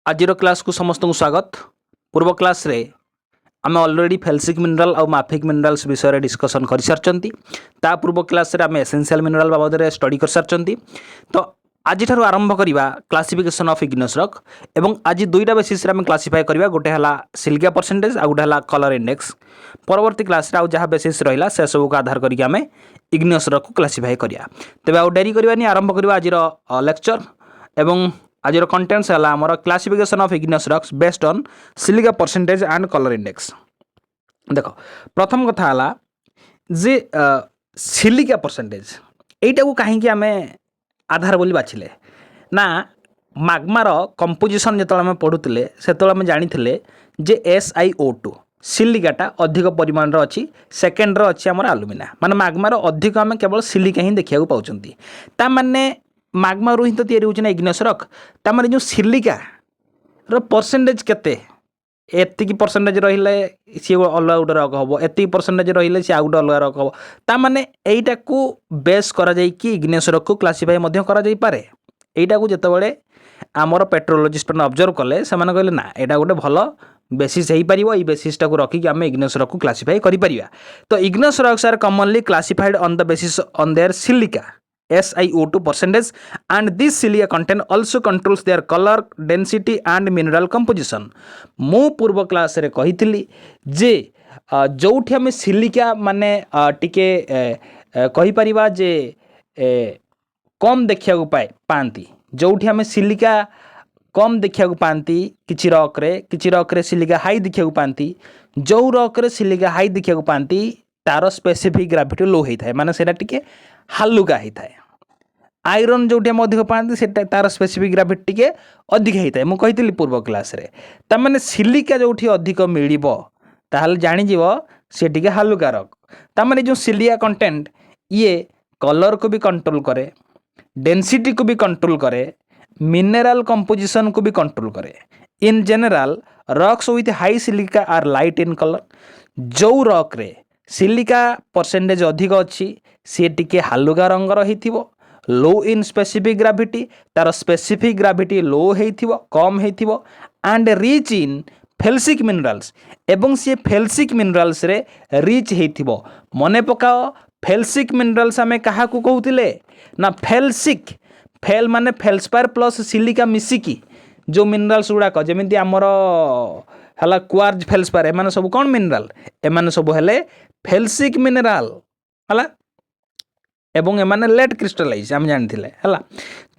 आज क्लास को समस्त को स्वागत। पूर्व क्लास रे आम ऑलरेडी फेल्सिक मिनरल और माफिक मिनरल्स विषय डिस्कसन कर सारी। ता पूर्व क्लास रे आम एसेंशियल मिनरल बाबद स्टडी कर सारी। तो आज आरंभ करवा क्लासिफिकेशन ऑफ इग्नियस रॉक एवं आज दुईटा बेसिस आम क्लासीफाई करवा। गोटे है सिलिका परसेंटेज आ गोटे है कलर इंडेक्स। परवर्ती क्लास आउ जहाँ बेसिस रहा से सब को आधार करके आम इग्नियस रॉक को क्लासीफाई करवा। तेज आउ डेरी करवानी आरंभ करवा आज लेक्चर एवं आज कंटेंट्स है आमर classification of igneous rocks based on silica percentage and colour index. देख प्रथम कथा है जे सिलिका परसेंटेज यहीटा को कहीं आम आधार बोली बाछिले ना माग्मार कंपोजिशन जो आम पढ़ुले से जानी जे SiO2 सिलिकाटा अधिक परिमाण अच्छी सेकेंड अच्छी आम आलुमिना माने माग्मार अधिक आम केवल सिलिका ही देखा पाँच ताने माग्मा रू ही तो तैयारी होना इग्नियस रॉक तार जो सिलिका परसेंटेज केते एतिकी परसेंटेज रहिले सी अलग गोटे रॉक हम एतिकी परसेंटेज रहिले सी आउ गोटे अलग रॉक हम ताने यहीटा को बेस करा जाई कि इग्नियस रॉक को क्लासीफाई मध्य करा जाई पारे। यहीटा को जितेबाला आमर पेट्रोलोजिस्ट मैंने ऑब्जर्व कले से कहले ना यहाँ गोटे भल बेसिस हो पार ये बेसिसटा को रखिक आम इग्नियस रॉक को क्लासीफाई करें। तो igneous rocks are commonly classified on the basis on their silica SiO2 percentage and this cilia content also controls their color density and mineral composition। मु पूर्व क्लास रे कही जे जोठी आम सिलिका माने टिके कही परिबा जे कम देखा पाती जोठी आम सिलिका कम देखा पाती किछि रॉक रे सिलिका हाई देखा पाती जो रॉक रे सिलिका हाई देखा पाती तार स्पेसिफिक ग्राविटी लो होता है माने सेटा टिके हालुका होता है। आयरन जो अधिक पाती से तार स्पेसिफिक ग्राविटी टिके अधिक होता है। मुझे कही पूर्व क्लास रे तार सिलिका जो अधिक मिल ताल जानीज सी टे हालुका रॉक तार जो सिलिका कंटेंट ये कलर को भी कंट्रोल करे डेंसिटी को भी कंट्रोल करे मिनेराल कंपोजिशन को भी कंट्रोल करे। In general rocks with high silica are light in colour. जो रॉक रे सिलिका परसेंटेज अधिक अच्छी सी टिके हालुका रंग रही लो इन स्पेसिफिक ग्राविटी तार स्पेसिफिक ग्राविटी लो हो कम हो and rich in felsic minerals एवं सी फेल्सिक मिनरल्स रे रिच हो। मने पकाओ फेल्सिक मिनरल्स आम क्या कहते ना फेल्सिक फेल माने फेल्सपायर प्लस सिलिका मिसिकी जो मिनरल्स गुड़ाक जमी आमर है क्वार्ज फेल्सपायर एम सब कौन मिनरल एम सब हेले फेल्सिक मिनरल है एवं एमाने लेट क्रिस्टलाइज आम जानी है।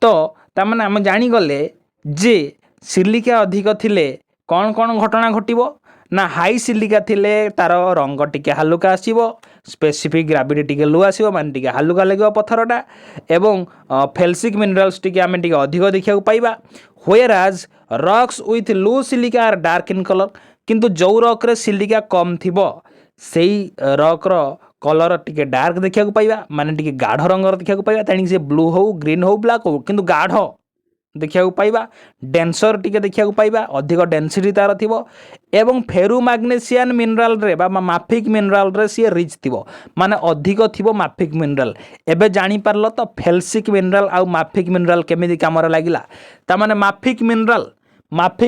तो ताने आम जानीगले जे सिलिका अधिक थिले कौन कौन घटना घटिबो ना हाई सिलिका थिले तार रंग टिके हालुका आसीबो स्पेसिफिक ग्राविटी टिके लो आसीबो माने टिके हालुका लगे पत्थरटा एवं फेल्सिक मिनरल्स टिके आम टिके अधिक देखा पाइबा। Whereas rocks with low silica are dark in colour किंतु जो रॉक रे सिलिका कम थिबो सेई रॉक रो कलर टिके डार्क देखा पाइबा माने टिके गाढ़ रंग देखा पाइबा तेणिक से ब्लू हो ग्रीन हो ब्लैक हो किंतु गाढ़ देखा पाइबा डेंसर टिके देखा पाइबा अधिक डेंसिटी तार थिबो एवं फेरू मैग्नेशियन मिनरल रे बा माफिक मिनरल रे सी रिच थिबो माने अधिक थिबो माफिक मिनरल। एबे जानी पारलो तो फेल्सिक मिनरल आ माफिक मिनरल केमिति कामरे लागिला ता माने माफिक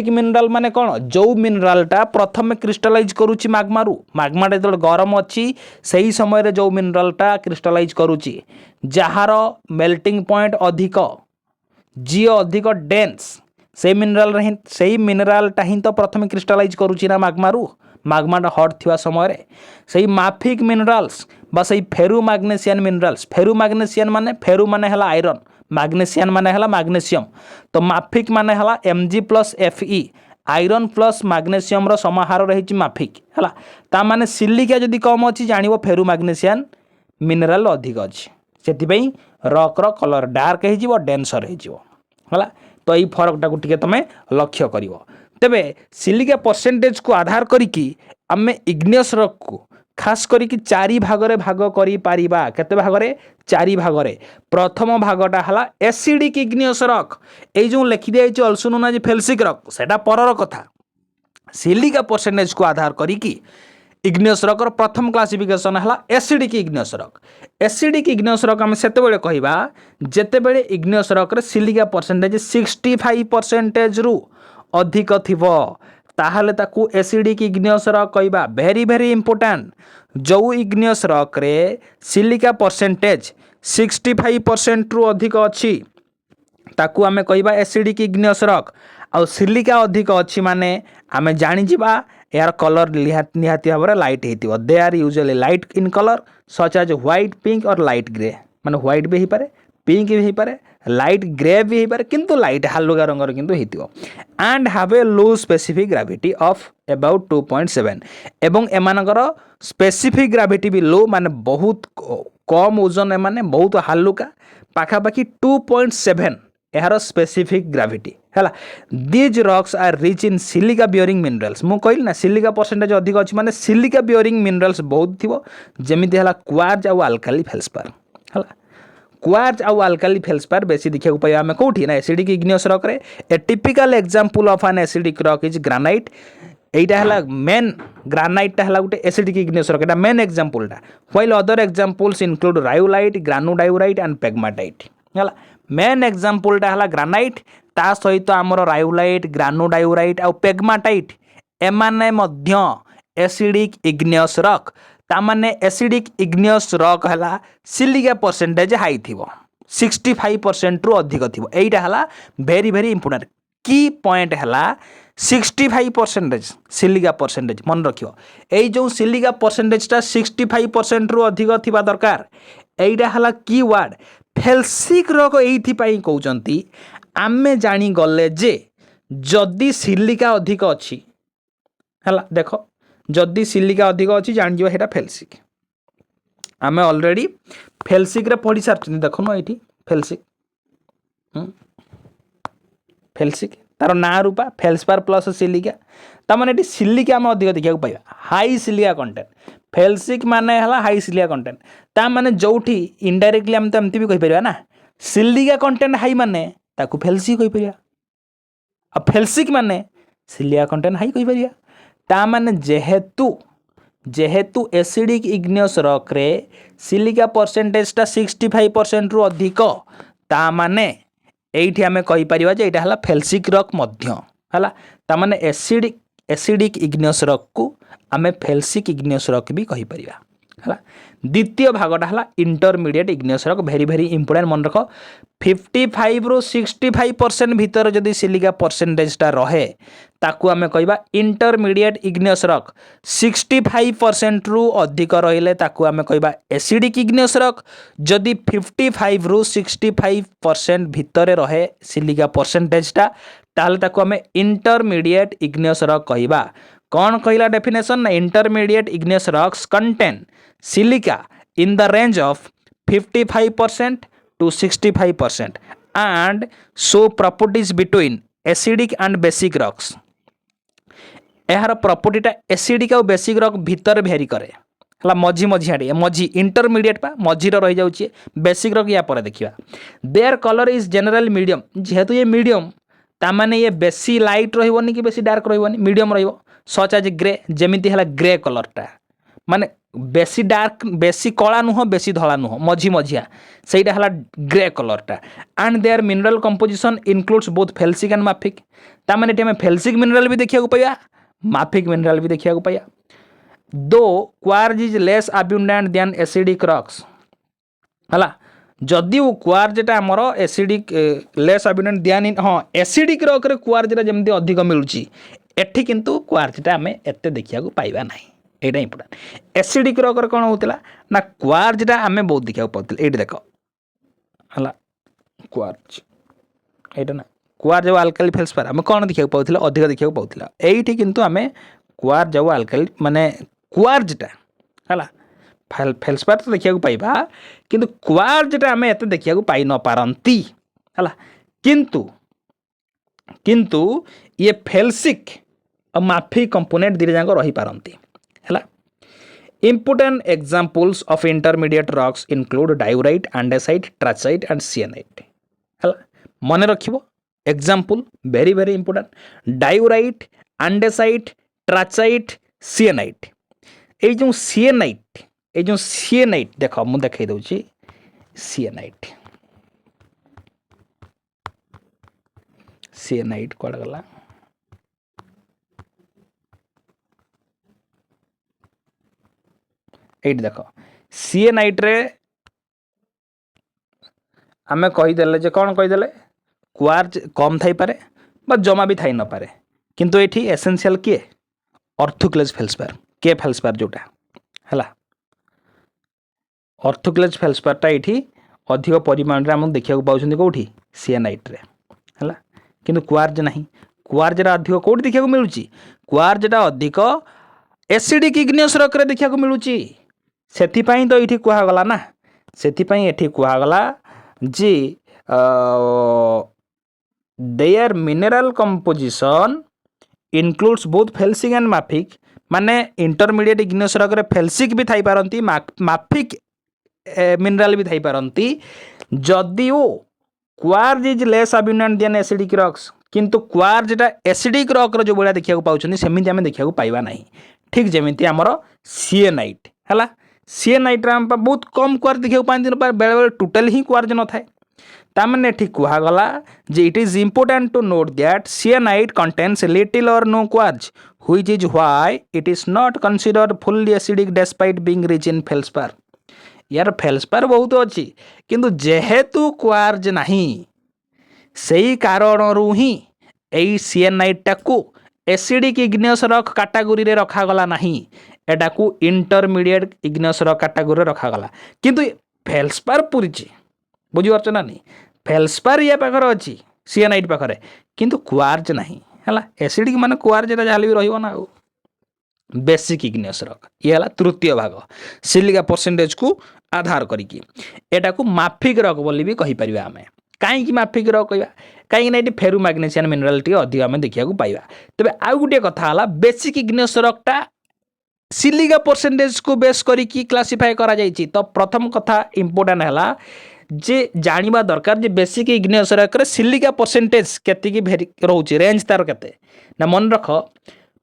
मिनरल माने कौन जो मिनरलटा प्रथम क्रिस्टलाइज करुच्ची माग्माटा जो गरम अच्छी से समय रे जो मिनरलटा क्रिस्टलाइज करुच्ची जार मेल्टिंग पॉइंट अधिक जी अधिक डेन्स से मिनरलटा ही तो प्रथम क्रिस्टलाइज करुच्ची ना माग्माटा हट थिवा समय रे से माफिक मिनरल्स बा से फेरू मैग्नेशियन माने हला आयरन मैग्नेशियन माने हला मैग्नेशियम तो माफिक माने हला Mg+Fe आयरन प्लस मैग्नेशियम रो समाहार रही माफिक है ता माने सिलिका जदि कम अच्छी जानिबो फेरू मैग्नेशियन मिनरल अधिक अच्छी से रॉक रो कलर डार्क हो डेंसर हो। तो यही फरकटा को टिके तमे लक्ष्य करिवो। तेबे सिलिका परसेंटेज को आधार करिकी आमे इग्नियस रॉक को खास करिकी चारि भागरे भाग करि पारिबा। केते भागरे चारि भागरे। प्रथम भागटा हला एसिडिक इग्नियस रॉक ए जो लिखि दिया छै also known as felsic rock सेटा परर कथा। सिलिका परसेंटेज को आधार करिकी इग्नियस रॉक प्रथम क्लासिफिकेशन है acidic igneous rock. Acidic igneous rock आम से कहवा जितेबले इग्नियस रॉक सिलिका परसेंटेज 65% रु अधिक थिबो ताहले ताकू एसिडिक इग्नियस रॉक कहबा वेरी वेरी इंपोर्टेंट जो इग्नियस रॉक रे सिलिका परसेंटेज 65% रु अधिक अच्छी ताकू आमे कहबा एसिडिक इग्नियस रॉक आ सिलिका अधिक अच्छी माने आमे जानि जिबा यार कलर निहाती भाव लाइट होती they are usually light in colour such as white pink और लाइट ग्रे माने व्हाइट भी हो पारे पिंक भी हो पारे लाइट ग्रे भी हो पारे किंतु लाइट हालुका रंगर किंतु हेतिबो and have a low specific gravity of about 2.7 एवं एमानकर स्पेसिफिक ग्रेविटी भी लो माने बहुत कम ओजन एमाने बहुत हालुका पाखापाखि 2.7 यार स्पेसिफिक ग्रेविटी है these rocks are rich in silica bearing minerals मु कहली ना सिलिका परसेंटेज अधिक अच्छी माने सिलिका बियरिंग मिनरल्स बहुत थी जमीती है क्वार्ज आउ आल्काली फेल्सपार है क्वार्ज आउ आल्काली फेल्सपार बेसी देखा पाए आम कौटी ना एसिडिक इग्नियस रॉक रे a typical example of an acidic rock is granite एटा है मेन ग्रानाइटा है गोटे एसिडिक इग्नियस रॉक एटा मेन एग्जांपलटा while other examples include rhyolite granodiorite and pegmatite है मेन एग्जांपलटा है ग्रानाइट ता सहित आमर रायोलाइट ग्रानोडायोराइट आउ पेग्माटाइट एमाने मध्य एसिडिक इग्नियस रॉक तामाने एसिडिक इग्नियस रॉक है सिलिका परसेंटेज हाई थी 65% रु अधिक थी यहीटा है वेरी वेरी इंपोर्टेंट की पॉइंट है 65% सिलिका परसेंटेज मन रखियो एई जो सिलिका परसेंटेजटा 65% रु अधिक थिबा दरकार एईटा हला की वर्ड फेल्सिक रॉक एइथि पई कहउचंती आमे जानी गले जे जदि सिलिका अधिक अछि हला देखो जदि सिलिका अधिक अच्छी जान जो है फेल्सिक आमे ऑलरेडी फेल्सिक रे पढ़ी सारछन देखो ये फेल्सिक फेल्सिक तार ना रूपा फेल्सपार प्लस सिलिका तामाने ये सिलिका आम अधिक देखा पाइबा हाई सिलिका कंटेंट फेल्सिक माने हला हाई सिलिका कंटेंट ता माने जोठी इनडायरेक्टली आम तो एमती भी कहि परिबा ना सिलिका कंटेंट हाई माने ताकू फेल्सिक कहि परिबा आ फेल्सिक माने सिलिका कंटेंट हाई कहि परिबा ता माने जेहेतु एसिडिक इग्नियस रॉक रे सिलिका परसेंटेजटा 65% रु अधिक ता माने एइठी आमे कहि परिबा जे एटा हला फेल्सिक रॉक मध्य हला ता माने एसिडिक इग्नियस रॉक को आमे फेल्सिक इग्नियस रॉक भी कहि परिबा हला द्वितीय भागटा हला intermediate igneous rock very very important मन रख 55 रु 65% भीतर जदि सिलिका परसेंटेजटा रहे ताकू आमे कहबा इंटरमीडिएट इग्नियस रॉक 65% रु अधिक रहिले ताकू आमे कहबा एसिडिक इग्नियस रॉक जदि 55 रु 65% भीतर रहे सिलिका परसेंटेजटा ताहले ताकू आमे इंटरमीडिएट इग्नियस रॉक कहबा कौन कहला डेफिनेशन ना intermediate igneous rocks contain silica in the range of 55% to 65% and show properties between acidic and basic rocks यार प्रॉपर्टीटा एसिडिक और बेसिक रॉक भीतर भेरी करे हला मझी मझी मझी इंटरमीडिएट पा मझी रही जाउची बेसिक रॉक या पर देखिबा their colour is general medium जेहेतु ये मीडियम ता माने ये बेसी लाइट रहिबोनी कि बेसी डार्क रहिबोनी मीडियम रहिबो सच एज ग्रे जेमिति हला ग्रे कलरटा माने बेसी डार्क बेसी कला नुह बेसी धला नुह मझी मझिया सेटा हला ग्रे कलरटा and their mineral composition includes both felsic and mafic ता माने एमे फेल्सिक मिनरल भी देखिया को पाया माफिक मिनरल भी देखिया को पाया दो quartz is less abundant than acidic rocks हला जदि वो क्वार्जटा आमर acidic less abundant than in हां एसिडिक रॉक रे क्वार्जटा जेमति अधिक मिलुची एठी किंतु क्वार्जटा आमे एते देखिया को पाइबा नाही एटा इंपोर्टेंट एसिडिक रॉक रे कोन होतला ना क्वार्जटा आमे बहुत देखिया पाउतले एठी देखो हला क्वार्ज एटा ना क्वार्ज और आल्काली फेल्सपार आमे कोन देखिया पाउतले अधिक देखिया पाउतला एठी किंतु आमे क्वार्ज और आल्काली माने क्वार्जटा हला फेल्सपार तो देखिया पाइबा किंतु क्वार्जटा आमे एते देखिया पाइ न पारंती हला किंतु ये फेल्सिक और माफिक कंपोनेंट दिरे जांग रही पारंती हला important examples of intermediate rocks include diorite andesite trachyte and sienite हला मने रखिबो example very very important diorite andesite trachyte sienite ए जो sienite देखो मु देखाई दउची sienite कोड गला ये देख सीएनाइट रे आम कहीदे जे कौन कहीदे क्वार्ज कम थी पारे जमा भी थी न पारे किंतु ये एसेंशियल किए ऑर्थोक्लेज फेल्सपायर के फेल्सपायर जोटा है ऑर्थोक्लेज फेल्सपायरटा ये अधिक परिमाण में आम देखा पाँच कौटी सीएनाइट रे है किंतु क्वार्ज नहीं क्वार्जरा अधिक कौट देखा मिलूँ क्वार्जटा अधिक एसिडिक इग्नियस रॉक रे देखा मिलूँ से तो ये कहगला ना से ये कहगला जे their mineral composition includes both felsic and mafic माने इंटरमीडिएट इग्नियस रॉक रे फेल्सिक भी थाई पारंती माफिक मिनराल भी थाई पारंती जदिओ quartz is less abundant than acidic rocks किंतु क्वार्जटा एसिडिक रॉक रो जो बड़ा देखा पाउछनी सेमिति आमे देखा पाइबा नहीं ठीक जेमिति हमर सीएनाइट है सीएनाइट आम बहुत कम क्वार्ज देखा पाती बेले बेले टोटाल ही क्वार्ज न थाए तामने ठीक कहगला जे it is important to note that syenite contains little or no quartz which is why it is not considered fully acidic despite being rich in feldspar यार फेल्सपायर बहुत अच्छी किंतु जेहेतु क्वार्ज नहीं सही कारण ही यही सीएनाइटा को एसिडिक इग्नियस रॉक कैटेगरी रे रखागला नहीं एटा को इंटरमीडिएट इग्नियस रॉक कैटेगरी रे रखागला किंतु फेल्सपायर पूरी बुझीपार ना नहीं फेल्सपायर या पाखर अच्छी सीएनाइट पाखरे किंतु क्वार्ज नहीं है एसिडिक माने क्वार्ज जहाँ भी रही ना बेसिक इग्नियस रॉक ये है तृतीय भाग सिलिका परसेंटेज को आधार करिकी एटा को माफिक रॉक बोली भी कहि परिबा आमे कहीं माफिक रॉक कहवा कहीं ये फेरु मैग्नेशियन मिनराल टी अधिक आम देखा पाइबा तेज आउ गोटे कथा है बेसिक इग्नियस रॉकटा सिलिका परसेंटेज को बेस करिकी क्लासीफाई करा जायछि तो प्रथम कथा इंपोर्टेंट है जे जानिबा दरकार जे बेसिक इग्नियस रॉक रे सिलिका परसेंटेज केतिकी भेरी रहउछि रेंज तार केते ना मन रख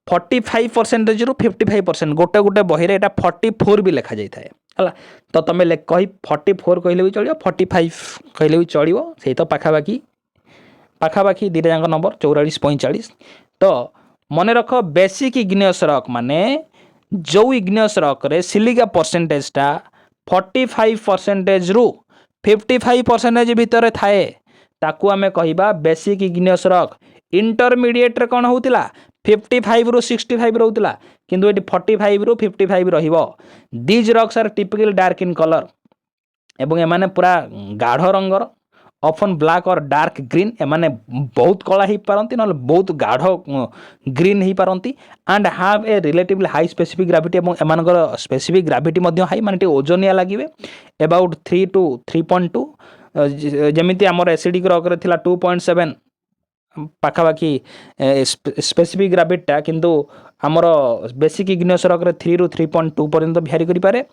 45% रु 55% गोटे गोटे बही रे एटा 44 भी लिखा जाय थाए है तो तुम कही 44 कहले भी चलो 45 कहले भी चलो से तो पाखापाखी दुईटा जाक नंबर 44 45 तो मन रख बेसिक इग्नियस रॉक माने जो इग्नियस रॉक रे सिलिका परसेंटेजटा 45% रु 55% भितर थाए ताकू आमे कहिबा बेसिक इग्नियस रॉक इंटरमीडिएट रे कौन होउतिला 55 रु 65 रोला किंतु ये 45 रु 55 रहिबो these rocks are typical dark in colour एवं एमाने पूरा गाढ़ रंगर often black or dark green एमाने बहुत कला ही पारंती न बहुत गाढ़ ग्रीन ही पारंती and have a relatively high specific gravity एवं एमानकर स्पेसिफिक ग्रेविटी मध्य हाई माने ओजनिया लागिबे अबाउट 3 to 3.2 जेमिति हमर एसिडिक रॉक रे थिला 2.7 पाखापाखि स्पेसिफिक ग्राविटीटा किंतु आमर बेसिक इग्नियस रॉक रे 3 रु 3.2 पर्यंत भ्यारी करि पारे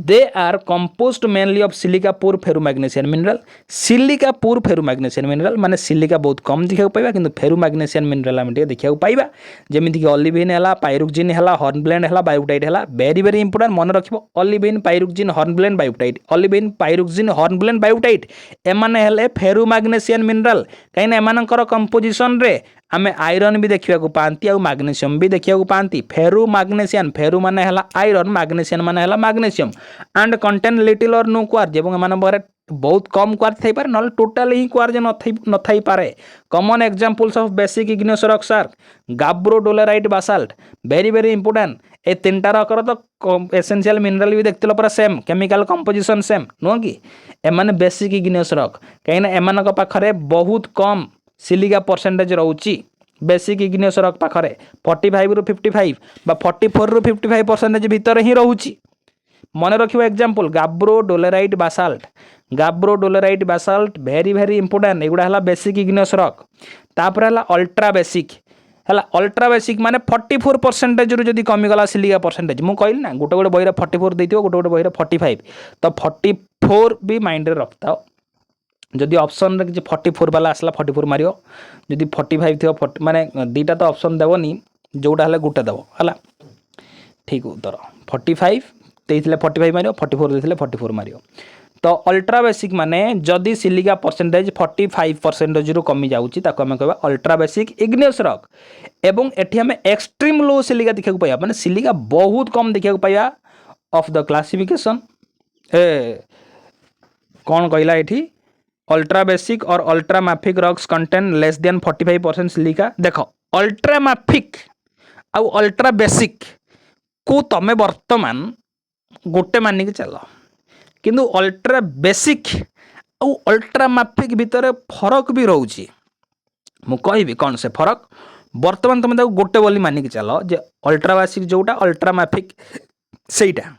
they are composed mainly of silica पुर फेरुमैग्नेशियन मिनरल सिलिका पुर फेरुमैग्नेशियन मिनरल माने सिलिका बहुत कम देखा पाइबा किंतु फेरुमैग्नेशियन मिनरल आम देखा पाइबा जेमिति कि ऑलिविन है पायरुक्जिन है हॉर्नब्लेंड है बायोटाइट है वेरी वेरी इंपोर्टेंट मन रखिबो olivine pyroxene hornblende biotite olivine pyroxene hornblende biotite एमाने हेले फेरुमैग्नेशियन मिनरल कहीं एमानकर कंपोजिशन रे आमे आयरन भी देखा पाती आउ मैग्नेशियम भी देखा पाती फेरु मैग्नेशियन फेरु माने हला आयरन मैग्नेशियम माने हला magnesium and contain little or no quartz एवं एमान पारे बहुत कम क्वार्ज थाई पारे न टोटाल ही क्वार्ज न थाई पारे common examples of basic igneous rocks are gabbro dolerite basalt very very important ए तीनटा रॉकर तो एसेंशियल मिनरल भी देखते पूरा सेम केमिकल कंपोजिशन सेम नुह कि एमाने बेसिक इग्नियस रॉक कहीं एमानक पाखरे बहुत कम सिलिका परसेंटेज रोची बेसिक इग्नियस रॉक पाखरे 45 रु 55 बा 44 रु 55% भितर ही रोची मन रखिबो example gabbro dolerite basalt very very important एगुडा हला बेसिक इग्नियस रॉक तापर हला अल्ट्रा बेसिक माने 44% रु जदी कमी गला सिलिका परसेंटेज मु कहली ना गोटे गोटे बहिरा 44 देथिबो गोटे गोटे बहिरा 45 तो 44 भी माइंड रे रखताओ जदि ऑप्शन रे कि 44 वाला आसला 44 मारियो जदि 45 थी माने दीटा तो ऑप्शन देवनी जोटा हले गुटे देव हला ठीक उत्तर 45 देथिले 45 मारियो 44 देथिले 44 मारियो तो अल्ट्रा बेसिक माने जदि सिलिका परसेंटेज 45% रु कमी जाउची ताको हम कहबा अल्ट्रा बेसिक इग्नियस रॉक एवं एठी हम एक्सट्रीम लो सिलिका देखा पाइबा माने सिलिका बहुत कम देखा पाइबा of the classification कौन कहला ये ultra basic or ultra mafic rocks contain less than 45% silica देख अल्ट्रा माफिक आउ अल्ट्रा बेसिक को तमें वर्तमान गोटे मानिक चल किंतु अल्ट्रा बेसिक आउ अल्ट्रा माफिक भितर फरक भी रोचे मु कहबी कौन से फरक वर्तमान तुम गोटे बोली मानिक चल जे अल्ट्रा बेसिक जोटा अल्ट्रा माफिक सेटा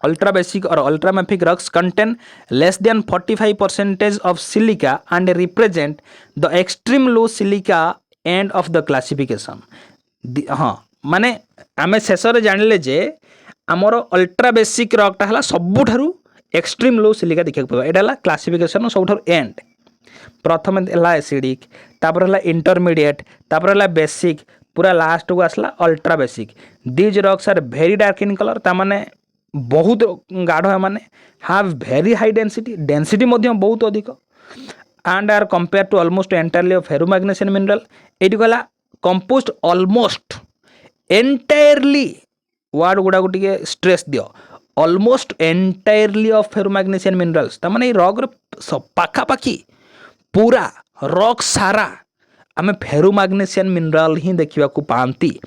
ultra basic or ultra mafic rocks contain less than 45% of silica and represent the extreme low silica end of the classification हाँ माने आमे शेष जानिले जे आमर अल्ट्रा बेसिक रॉकटा हला सबुठारु एक्सट्रीम लो सिलिका देखा पाइबा एटा हला क्लासिफिकेशन सबुठारु एंड प्रथम हला एसिडिक तापर हला इंटरमीडिएट तापर हला बेसिक पूरा लास्ट को आसला ultra basic these rocks are very dark in colour ता माने बहुत गाढ़ है माने have very high density density बहुत अधिक and are compare to almost entirely of ferro magnesian mineral एटी कहला कंपोस्ट ऑलमोस्ट एंटायरली वर्ड गुड़ा टे स्ट्रेस दियो almost entirely of ferro magnesian minerals ता माने रॉक पाखापाखि पूरा रॉक सारा आमे फेरो मैग्नेशियन मिनरल ही देखा पाती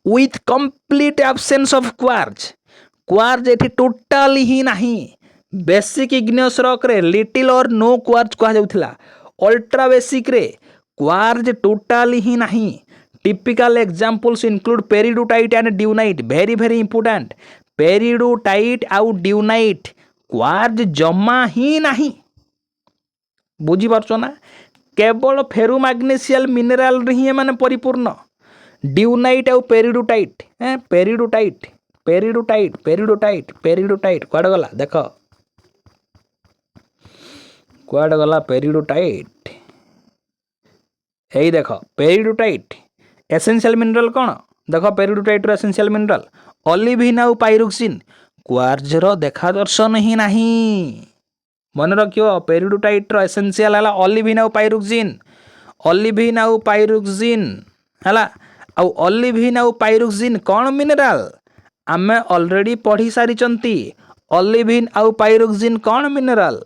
with complete absence of quartz quartz ये टोटाल ही नहीं बेसिक इग्नियस रॉक रे लिटिल और नो क्वार्ज कहा जाउथिला अल्ट्रा बेसिक रे क्वार्ज टोटाल ही नहीं typical examples include peridotite and dunite very very important peridotite आउ ड्यूनाइट क्वार्ज जमा ही नहीं बुझी पारछो ना केवल फेरो मैग्नेशियल मिनरल रे ही माने परिपूर्ण ड्यूनाइट आउ peridotite peridotite peridotite peridotite peridotite कुआडे गला देख कुआडे गला पेरिडोटाइट यही देख पेरिडोटाइट एसेंशियल मिनरल कौन देख पेरिडोटाइट रो एसेंशियल मिनरल ऑलिविन आउ पाइरोक्सिन क्वार्ज रो देखा दर्शन ही नहीं मन रखियो पेरिडोटाइट रो एसेंशियल हला ऑलिविन आउ पाइरोक्सिन हला आउ ऑलिविन आउ पाइरोक्सिन कौन मिनरल आमे ऑलरेडी पढ़ी सारी ऑलिविन आउ पाइरोक्सिन कौन मिनरल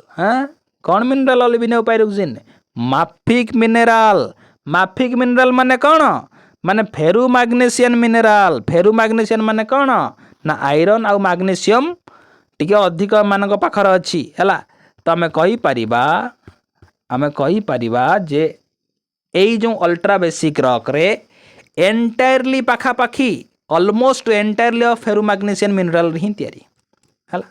कौन मिनरल ऑलिविन आउ पाइरोक्सिन माफिक मिनरल माने कौन माने फेरो मैग्नेशियन माने कौन ना आयरन आउ मैग्नेशियम टिके अधिक मानक पाखर अछि हला तो आमे कहि परिबा जे एई जो अल्ट्रा बेसिक रॉक रे एंटायरली पाखापाखि almost entirely of ferro magnesian mineral ही तैयारी हला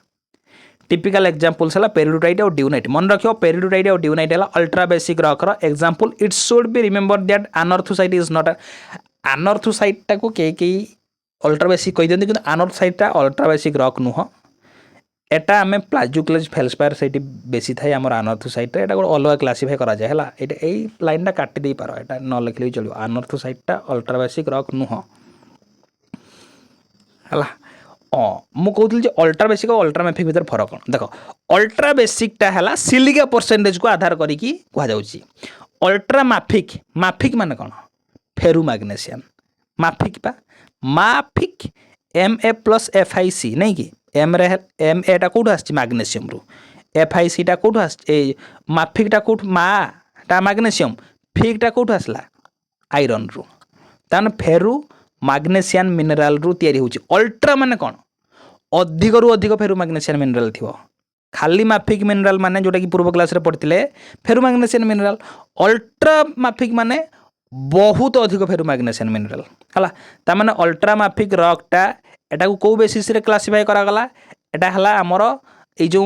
टिपिकल एग्जांपल्स हला पेरिडोटाइट और ड्यूनाइट मन रखियो पेरिडोटाइट और ड्यूनाइट हला अल्ट्रा बेसिक रॉक रो example it should be remember that anorthosite is not anorthosite टा को के अल्ट्रा बेसिक कहि दियंती किंतु अनॉर्थोसाइट टा अल्ट्रा बेसिक रॉक नुह एटा हमें प्लाजुक्लेज फेल्सपायर सेठी बेसी थाए हमर अनॉर्थोसाइट एटा को अलग क्लासिफाई करा जाय हला एटा एई लाइन टा काटि देई पारो एटा न लिखले चलियो अनॉर्थोसाइट टा अल्ट्रा बेसिक रॉक नुह हला मु कहूँ ultra basic or ultra mafic भीतर फरक कौन देख अल्ट्रा बेसिक टा है सिलिका परसेंटेज को आधार करी कहुच्छी अल्ट्रा माफिक माने कौन फेरो मैग्नेशियन माफिक Ma+FiC नहीं कि Ma टा कौट आछि मैग्नेशियम रु FiC टा कौट आछि माफिक टा कौट टा मैग्नेशियम फिक टा कौट आसला आयरन रु तान फेरो मैग्नेशियन मिनरल रु तैयारी होची अल्ट्रा माने कौन अधिक रु अधिक फेरो मैग्नेशियन मिनरल थिवो खाली माफिक मिनरल माने जोटा कि पूर्व क्लास रे पढ़िथिले फेरो मैग्नेशियन मिनरल अल्ट्रा माफिक माने बहुत अधिक फेरो मैग्नेशियन मिनरल हला ता माने अल्ट्रा माफिक रॉक टा एटा को को बेसिस रे क्लासिफाई करा गला एटा हला हमर ए जो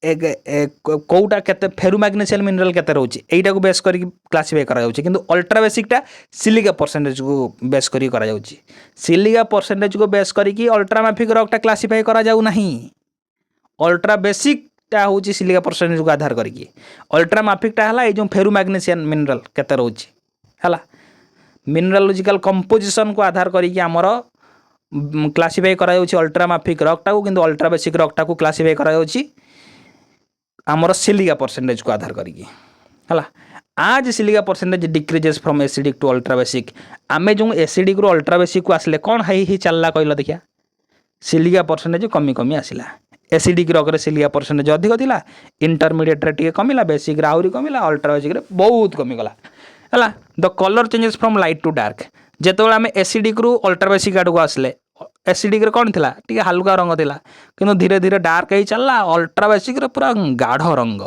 कौटा केते फेरो मैग्नेशियन मिनरल केते रहउची एटा को बेस करी क्लासिफाई करा जाउची किंतु अल्ट्रा बेसिक टा सिलिका परसेंटेज को बेस करी करा जाउची सिलिका परसेंटेज को बेस करी कि अल्ट्रा माफिक रॉक टा क्लासिफाई करा जाउ नहीं अल्ट्रा बेसिक टा होची सिलिका परसेंटेज को आधार करी अल्ट्रा माफिक टा हला ए जो फेरो मैग्नेशियन मिनरल केते रहउची हला मिनरलोजिकल कंपोजिशन को आधार करी कि हमर क्लासिफाई करा जाउची अल्ट्रा माफिक रॉक टा को किंतु अल्ट्रा बेसिक रॉक टा को क्लासिफाई करा जाउची आमर सिलिका परसेंटेज को आधार करी हला आज silica percentage decreases from acidic to ultra basic आमे जो एसिडिक रो अल्ट्रा बेसिक को आसले कौन हाई ही चलला कहला देखिया सिलिका परसेंटेज कमी कमी आसला एसिडिक रग सिलिका परसेंटेज अधिक थिला इंटरमीडिएट रे टिके कमिला बेसिक रे आहुरी कमिला अल्ट्रा बेसिक रे बहुत कमिगला है the colour changes from light to dark जिते आम एसिडिक रु अल्ट्रा बेसिक आड़ को आसले एसिडिक रे कौन थिला टिके हल्का रंग थिला किंतु धीरे धीरे डार्क ही चलला अल्ट्रा बेसिक रे पूरा गाढ़ रंग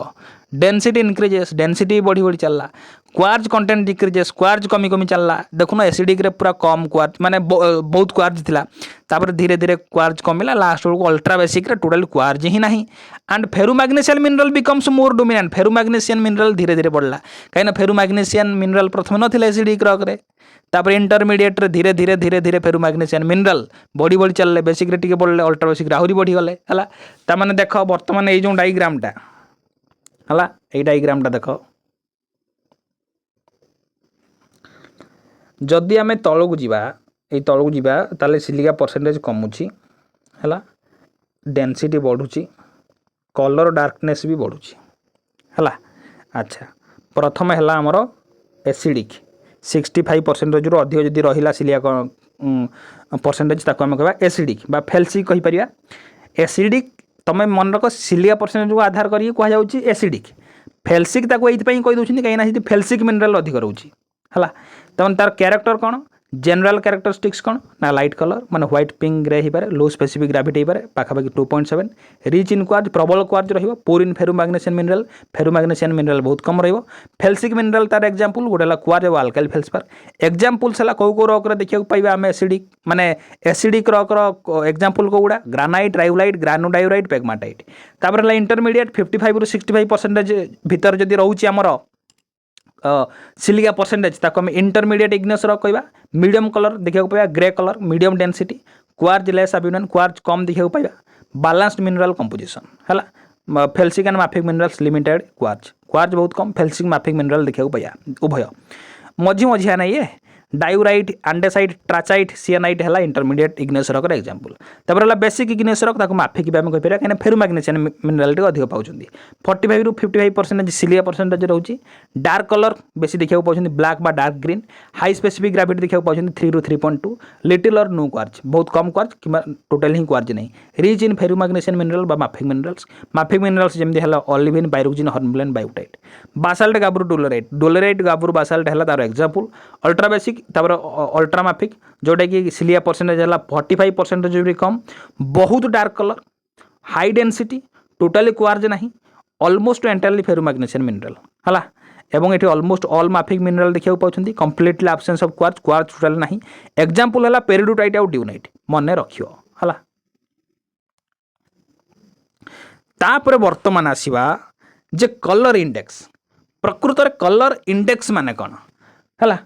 डेंसिटी इंक्रीजेस डेंसिटी बढ़ी बढ़ी चलला क्वार्ज कंटेंट डिक्रीजेस क्वार्ज कमी कमी चलला देखुन एसिडिक रे पूरा कम क्वार्ज माने बहुत क्वार्ज थिला तापर धीरे धीरे क्वार्ज कमिला लास्ट को अल्ट्रा बेसिक रे टोटल क्वार्ज ही नहीं and ferromagnesian mineral becomes more dominant ferromagnesian mineral धीरे धीरे बढ़ला कहीं फेरुमैग्नेशियन मिनरल प्रथम नथिला एसिडिक रग रे तापर इंटरमीडिएट रे धीरे धीरे धीरे धीरे फेरुमैग्नेशियन मिनरल बढ़ी बढ़ी चलले बेसिक रे टिके बढ़ले अल्ट्रा बेसिक रे आहुरी बढ़ी गले हला ता माने देखो वर्तमान ए जो डायग्राम टा हला ए डायग्राम टा देखो जदि आम तलू जा तलू जा ताले सिलिका परसेंटेज कमुची है डेंसिटी बढ़ुची कलर डार्कनेस भी बढ़ुची है अच्छा प्रथम है आमर एसिडिक 65% रु अधिक जदि रहा सिलिका परसेंटेज ताको आम कह एसिडिक बा फेल्सिक कहीपर एसिडिक तुम मन रख सिलिका परसेंटेज को आधार कर कहुच्छी एसिडिक फेल्सिक ताको ये कहीदे कहीं फेल्सिक मिनरल अधिक रोचे है तमें तार क्यारेक्टर कौन जनरल क्यारेक्टरिस्टिक्स कौन ना लाइट कलर माने व्हाइट पिंक ग्रे हो लो स्पेसिफिक ग्राविटी हो पाखापाखि 2.7 रिच इन क्वार्ज प्रबल क्वार्ज रही पोर इन फेरुमैग्नेशियन मिनरल बहुत कम रही फेल्सिक मिनरल तार एग्जांपल गोटे है क्वार्ज और आल्काइल फेल्सपार एग्जांपल्स है कौ कौ रॉक देखा पाइबा आम एसिडिक माने एसिडिक रॉक एग्जांपल कौड़ा ग्रानाइट राइवलाइट ग्रानोडायोराइट पेगमाटाइट तापर इंटरमीडिएट 55 रु 65% भितर जदि रोचे आमर सिलिका परसेंटेज ताको आम इंटरमीडिएट इग्नियस रॉक कहवा मीडियम कलर देखा पाइबा grey colour medium density quartz less अब्यूनन क्वार्ज कम देखा पाइबा बैलेंस्ड मिनरल कंपोजिशन है felsic and mafic minerals limited quartz quartz बहुत कम फेल्सिक माफिक मिनरल देखा पाइबा उभय मझी मझिया ना ये डायूराइट आंडेसाइट ट्राचाइट सियानाइट है इंटरमीडिएट इग्नियस रॉक एग्जांपल तापर है बेसिक इग्नियस रॉक ताको माफिक भी आम कहीपर कहीं फेरुमैग्नेशियन मिनरल अधिक पाँच 45 रु 55% सिलिका परसेंटेज रोचे डार्क कलर बेसी देखा पाँच ब्लैक बा dark green high specific gravity देखा पाँच 3 रु 3.2 लिटिल और नो क्वार्ज बहुत कम क्वार्ज कि टोटल ही क्वार्ज नहीं rich in ferromagnesian mineral mafic minerals जमी है olivine pyroxene hornblende biotite basalt gabbro dolerite gabbro basalt है तार एग्जांपल अल्ट्रा बेसिक तापर अल्ट्रा माफिक जोटा कि सिलिका परसेंटेज है 45% भी कम बहुत dark colour high density totally quartz नहीं ऑलमोस्ट एंटायरली फेरुमैग्नेशियन मिनरल है एवं ये ऑलमोस्ट ऑल माफिक मिनरल देखा पाँच completely absence of quartz quartz total नहीं एग्जांपल है पेरिडोटाइट और ड्यूनाइट मन रखियो है तापर वर्तमान आसीबा जे कलर इंडेक्स प्रकृत में कलर इंडेक्स माने कौन है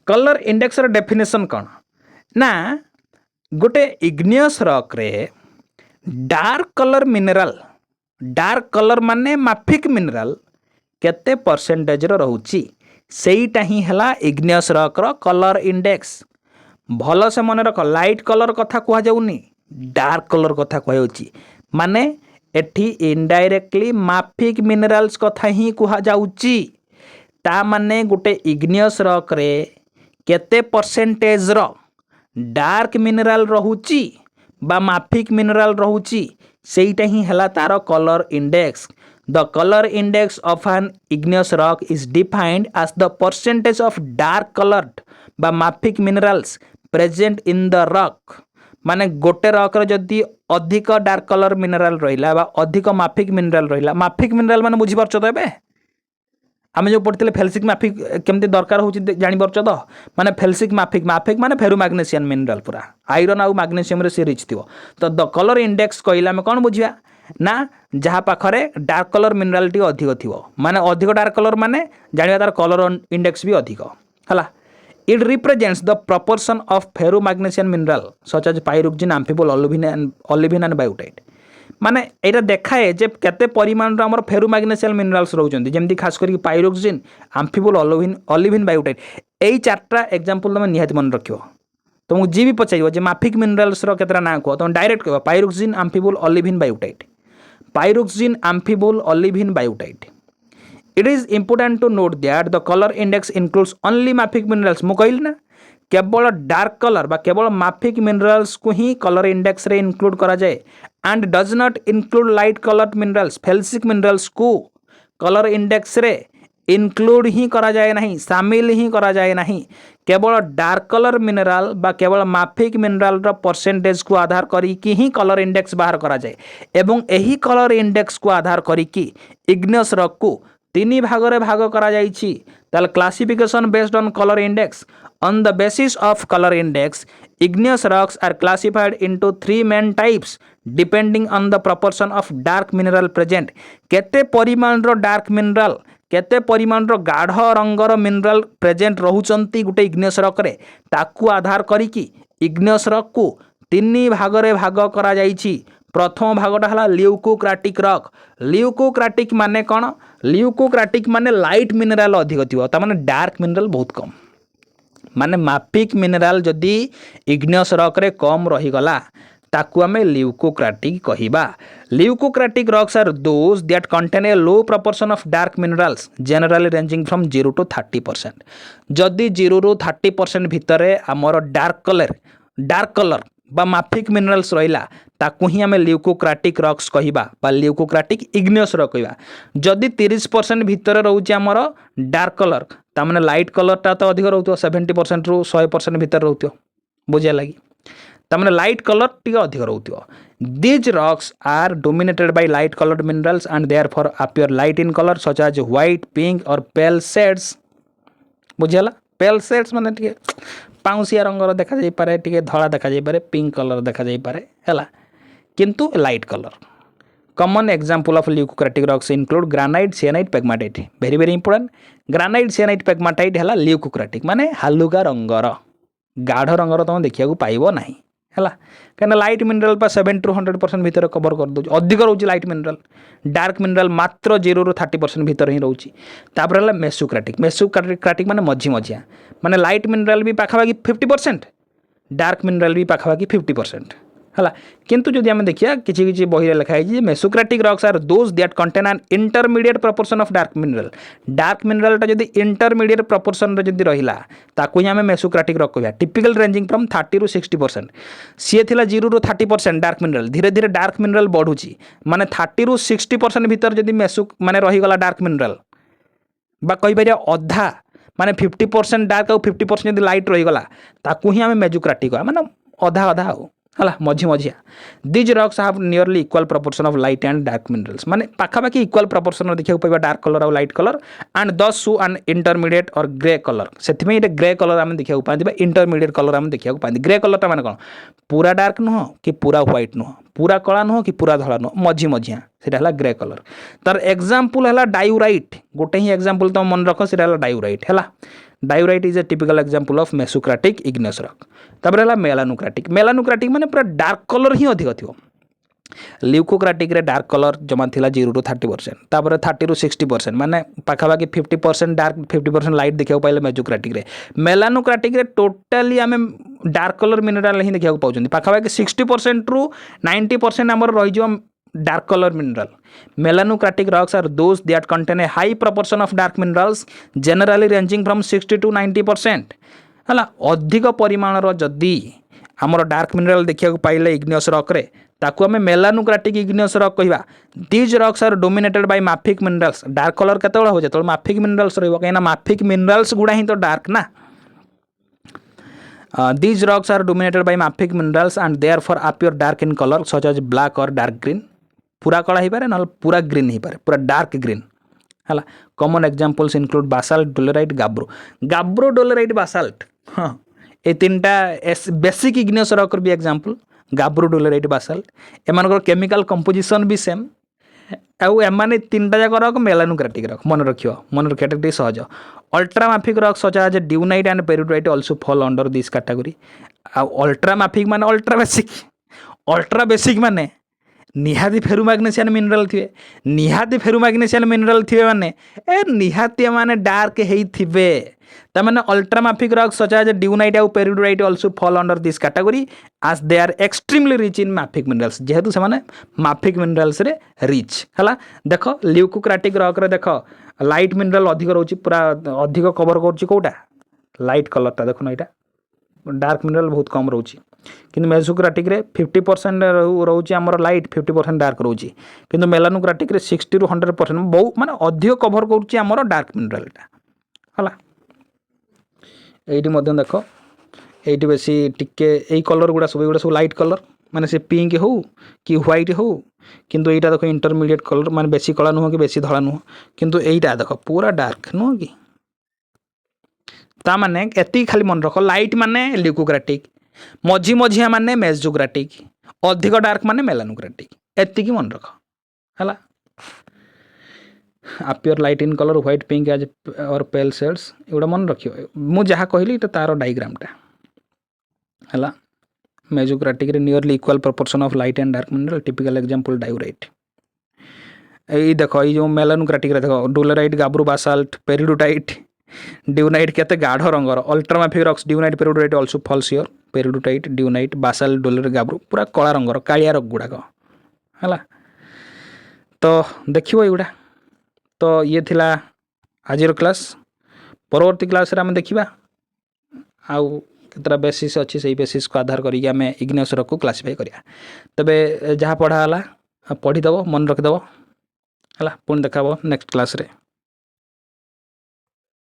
कलर इंडेक्स डेफिनेशन कौन ना गोटे इग्नियस रॉक रे डार्क कलर माने माफिक मिनरल केते परसेंटेज रोची सेईटा ही है इग्नियस रॉक रो कलर इंडेक्स भल से मन रख लाइट कलर कथा कह जाउनी डार्क कलर कथा कह माने एठी इनडायरेक्टली माफिक मिनरल्स कथा ही कह जाउची ता माने गोटे इग्नियस रॉक रे केते परसेंटेज रो डार्क मिनरल रहुची बा माफिक मिनरल रहुची सेईटा ही हला तार colour index the colour index of an igneous rock is defined as the percentage of dark coloured बा mafic minerals present in the rock माने गोटे रॉक रे जदी अधिक डार्क कलर मिनरल रहिला बा अधिक माफिक मिनरल रहिला माफिक मिनरल माने बुझी परछ तो एबे आम जो पढ़ते फेल्सिक माफिक केमती दरकार हो जापर तो माने फेल्सिक माफिक माने फेरुमैग्नेशियन मिनरल पूरा आयरन आउ मैग्नेशियम रे सी रिच थी तो द कलर इंडेक्स कहले आम कौन बुझा ना जहाँ पाखरे डार्क कलर मिनरालिटी अधिक थी माने अधिक डार्क कलर माने जानिबा तार कलर इंडेक्स भी अधिक है it represents the proportion of ferromagnesian mineral such as pyroxene amphibole olivine and biotite माने यहाँ देखाए जे केते परिमाण आम फेरुमैग्नेशियन मिनरल्स रोचंती जमती खास करके पायरोक्सिन आम्फिबोल ऑलिविन बायोटाइट यही चार्टा एग्जांपल तुम निहाती मन रखियो तुमको जी भी पचार जे माफिक मिनरल्स केतरा ना कह तुम डायरेक्ट कह pyroxene amphibole olivine biotite pyroxene amphibole olivine biotite it is important to note that the colour index includes only mafic minerals. मु कहली ना केवल डार्क कलर बा केवल माफिक मिनरल्स को ही कलर इंडेक्स रे इनक्लूड करा जाए and does not include light coloured minerals. Felsic minerals को कलर इंडेक्स रे इनक्लूड ही करा जाए नहीं, शामिल ही करा जाए नहीं। केवल डार्क कलर मिनरल बा केवल माफिक मिनरल रो परसेंटेज को आधार करिकी ही कलर इंडेक्स बाहर करा जाए एवं एही कलर इंडेक्स को आधार करिकी इग्नियस रॉक को तीन भाग रे भाग करा जाइछि। ताल classification based on colour index. On the basis of color index, igneous rocks are classified into three main types depending on the proportion of dark mineral present. केते परिमाण रो डार्क मिनरल केते परिमाण रो गाढ़ रंगर मिनरल प्रेजेंट रहउचंती गुटे igneous rock रे ताकू आधार करिकी igneous rock को तीन भाग रे भाग करा जाइछि। प्रथम भागटा हला ल्यूकोक्राटिक रॉक। ल्यूकोक्राटिक माने कौन? ल्यूकोक्राटिक माने लाइट मिनरल अधिक थिबो ता माने डार्क मिनरल बहुत कम। माने माफिक मिनरल जदि इग्नियस रॉक रे कम रही गला ताकू आमे ल्यूकोक्राटिक कहिबा। Leucocratic rocks are those that contain a low proportion of dark minerals generally ranging from 0 to 30%। जदि 0 ରୁ 30% भितरे आमर डार्क कलर बा माफिक मिनरल्स रहिला ताकू ही आमे ल्यूकोक्राटिक रॉक्स कहिबा बा ल्यूकोक्राटिक इग्नियस रॉक कहिबा। जदि 30% भितर रहउची आमर डार्क कलर ता माने लाइट कलर ता तो अधिक रहउतो 70% रु 100% भितर रहउतो बुझिया लागि ता माने लाइट कलर टिके अधिक रहउतो। These rocks are dominated by light colored minerals and therefore appear light in color such as white, pink or pale shades। बुझियाला पेल शेड्स माने टिके पाउसिया रंगर देखा जाई पारे टिके धला देखा जाई पारे पिंक कलर देखा जाई पारे हैला किंतु light colour. Common example of leucocratic rocks include granite, syenite, pegmatite. Very very important. Granite, syenite, pegmatite हैला ल्यूकोक्राटिक माने हालुका रंगर गाढ़ रंगर तुम देखिया पाइबो नाही हैला कहीं लाइट मिनरल 70 to 100% भितर कवर कर दो अधिक रोचे लाइट मिनरल। डार्क मिनरल मात्र 0 ରୁ 30% भितर ही रोचे। तापर है मेसोक्राटिक। मेसोक्राटिक माने मझी मझिया माने लाइट मिनरल भी पाखापाखि 50% डार्क मिनरल भी पाखापाखि 50% है किंतु जदि आम देखिए किसी बही लिखा है mesocratic rocks are those that contain an intermediate proportion of dark mineral. Dark मिनरलटा जदि इंटरमीडिएट प्रपोर्शन जदि रहिला ताकू ही आम मेसोक्राटिक रॉक कहया। Typical ranging from 30 to 60%। सी थिला 0 ରୁ 30% डार्क मिनरल। धीरे धीरे डार्क मिनरल बढ़ुची माने 30 ରୁ 60% भितर जदि मेसो माने रहीगला डार्क मिनरल बा कहि परिया अधा माने 50% डार्क और 50% जदि लाइट रहीगला ताकू ही आम मेसोक्राटिक माने अधा अधा हो हला मझी मझिया। These rocks have nearly equal proportion of light and dark minerals माने पाखापाखि इक्वल प्रपोर्शन देखा पाइबा dark colour or light colour and thus show an intermediate or grey colour. से ग्रे कलर आम देखा पाती इंटरमीडिएट कलर आम देखा पाती। ग्रे कलरटा माने कौन? पूरा डार्क नुह कि पूरा व्हाइट नुह, पूरा कला नुह कि पूरा धला नुह, मझी मझिया से ग्रे कलर। तार एग्जांपल है डायूराइट। गोटे ही एग्जांपल तुम मन रख से डायूराइट है। Diorite is a typical example of mesocratic igneous rock. तापर है मेलानोक्राटिक। मेलानोक्राटिक माने पूरा डार्क कलर ही अधिक थी। ल्यूकोक्राटिक रे डार्क कलर जमा थिला 0 ରୁ 30%। तापर 30 ରୁ 60% माने पाखापाखि 50% डार्क 50% लाइट देखा पाइले मेसोक्राटिक रे। मेलानोक्राटिक रे टोटाली आम डार्क कलर मिनरल ही देखा पाउछन। पाखापाखि 60% ରୁ 90% आमर रही dark colour mineral. Melanocratic rocks are those that contain a high proportion of dark minerals generally ranging from 60 to 90%। है अधिक परिमाण जदि आमर डार्क मिनरल देखा पाइले इग्नियस रॉक रे ताकू आम मेलानोक्राटिक इग्नियस रॉक कहवा। These rocks are dominated by mafic minerals. Dark colour केतବେଳେ हो जो माफिक मिनरल्स रहिबो कहीं माफिक मिनरल्स गुड़ा ही तो डार्क ना। These rocks are dominated by mafic minerals and therefore appear dark in colour such as black or dark green. पूरा कला हो पारे ना पूरा ग्रीन हो पारे पूरा डार्क ग्रीन है। Common examples include basalt, dolerite, gabbro. Gabbro, dolerite, basalt हाँ ये तीनटा बेसिक इग्नियस रॉक भी एग्जांपल। गाब्रो, डोलेराइट, बासाल्ट एमानकर केमिकल कंपोजिशन भी सेम आउ एमाने तीनटा जाक रॉक मेलानोक्राटिक रॉक। मन रखियो मन रखिया टे सहज। Ultramafic rock such as dunite and peridotite also fall under this category. Ultramafic माने अल्ट्रा बेसिक माने निहाती फेरु मैग्नेशियन मिनरल थे। निहाती फेरु मैग्नेशियन मिनरल थे माने ए निहाती माने डार्क हेई थिबे तार अल्ट्रामाफिक रॉक्स सच एज ड्यूनाइट आउ peridotite also fall under this category as they are extremely rich in mafic minerals जेहेतु से माने mafic minerals रे रिच हला देख ल्यूकोक्राटिक रॉक रे देख लाइट मिनरल अधिक रोची पूरा अधिक कवर करूची कोटा लाइट कलरटा देखो ना एटा डार्क मिनरल बहुत कम रोची किंतु मेसोक्राटिक रे 50% रोची हमर लाइट 50% डार्क रोची किंतु मेलानोक्राटिक रे 60 ରୁ 100% बहुत माने अधिक कवर करूची हमर डार्क मिनरलटा हला एइटी मध्य देख एइटी बेसी टिके एई कलर गुडा सब लाइट कलर माने से पिंक हो कि व्हाइट हो किंतु एइटा देखो इंटरमीडिएट कलर माने बेसी कला नुह कि बेसी धला नुह किंतु एइटा देखो पूरा डार्क नुह कि ता माने एति खाली मन रख लाइट माने ल्यूकोक्राटिक मझी मझिया माने मेसोक्राटिक अधिक डार्क माने मेलानोक्राटिक एति की मन रख हला appear light in color white pink as or pale shades एगुड़ा मन रखियो मु जहाँ कहली तो तार डायग्रामटा हला मेसोक्राटिक रे nearly equal proportion of light and dark mineral typical example diorite ए देखो ये जो मेलानोक्राटिक रे देखो डोलेराइट गाब्रो बासाल्ट पेरिडोटाइट ड्यूनाइट केते गाढ़ रंगर ultramafic rocks dunite peridotite also falls here peridotite dunite basalt dolerite gabbro पूरा कला रंगर कालिया रंग गुडाक हला तो देखियो एगुड़ा तो ये थिला आजिर क्लास परवर्ती क्लास रे हम देखिबा आउ केतरा बेसिस अच्छी से बेसिस को आधार करिक आम इग्नियस रॉक को क्लासीफाई करिया तबे जहाँ पढ़ा हला पढ़ी दबो मन रखि दबो हला पुणी देखाबो नेक्स्ट क्लास रे।